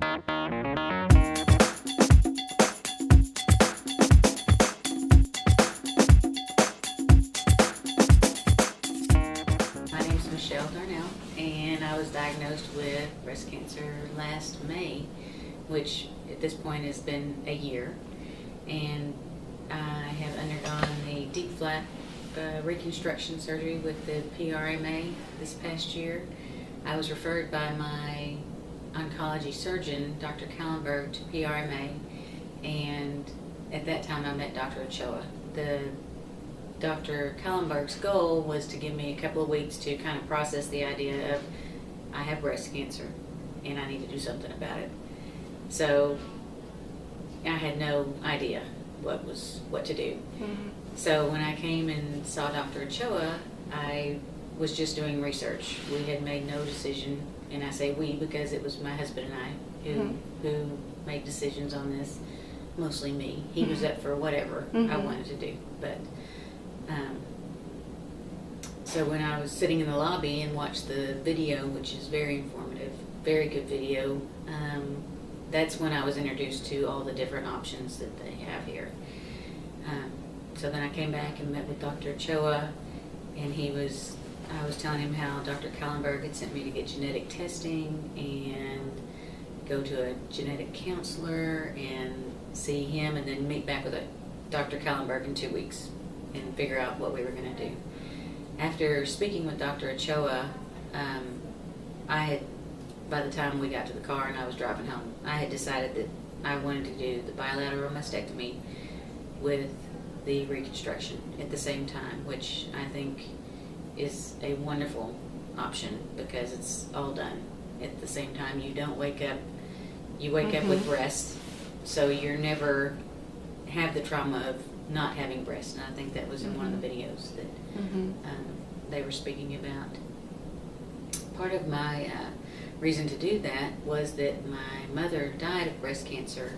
And I was diagnosed with breast cancer last May, which at this point has been a year. And I have undergone the DIEP Flap reconstruction surgery with the PRMA this past year. I was referred by my oncology surgeon, Dr. Kallenberg, to PRMA, and at that time I met Dr. Ochoa. Dr. Kallenberg's goal was to give me a couple of weeks to kind of process the idea of I have breast cancer and I need to do something about it. So I had no idea what to do. Mm-hmm. So when I came and saw Dr. Ochoa, I was just doing research. We had made no decision, and I say we because it was my husband and I who made decisions on this, mostly me. He was up for whatever I wanted to do, but so when I was sitting in the lobby and watched the video, which is very informative, very good video, that's when I was introduced to all the different options that they have here. So then I came back and met with Dr. Ochoa, and I was telling him how Dr. Kallenberg had sent me to get genetic testing and go to a genetic counselor and see him, and then meet back with Dr. Kallenberg in 2 weeks and figure out what we were going to do. After speaking with Dr. Ochoa, by the time we got to the car and I was driving home, I had decided that I wanted to do the bilateral mastectomy with the reconstruction at the same time, which I think is a wonderful option because it's all done at the same time. You don't wake up, you wake up with breast, so you're never have the trauma of not having breast, and I think that was in one of the videos that they were speaking about. Part of my reason to do that was that my mother died of breast cancer,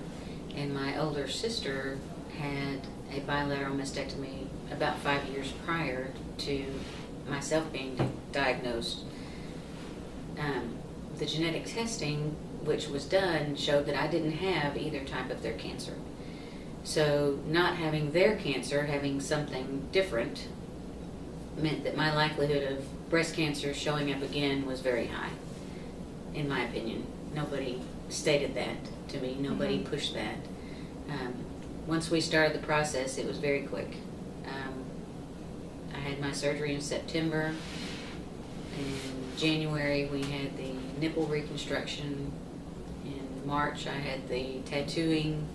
and my older sister had a bilateral mastectomy about 5 years prior to myself being diagnosed. The genetic testing which was done showed that I didn't have either type of their cancer. So not having their cancer, having something different, meant that my likelihood of breast cancer showing up again was very high, in my opinion. Nobody stated that to me. Nobody pushed that. Once we started the process, it was very quick. I had my surgery in September. In January, we had the nipple reconstruction. In March, I had the tattooing.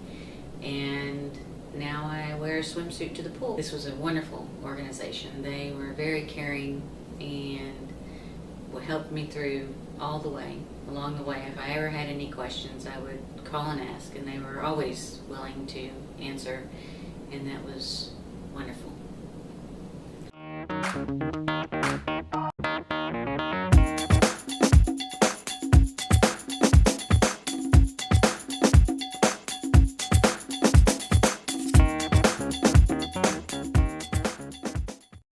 And now I wear a swimsuit to the pool. This was a wonderful organization. They were very caring and helped me through all the way, along the way. If I ever had any questions, I would call and ask, and they were always willing to answer, and that was wonderful.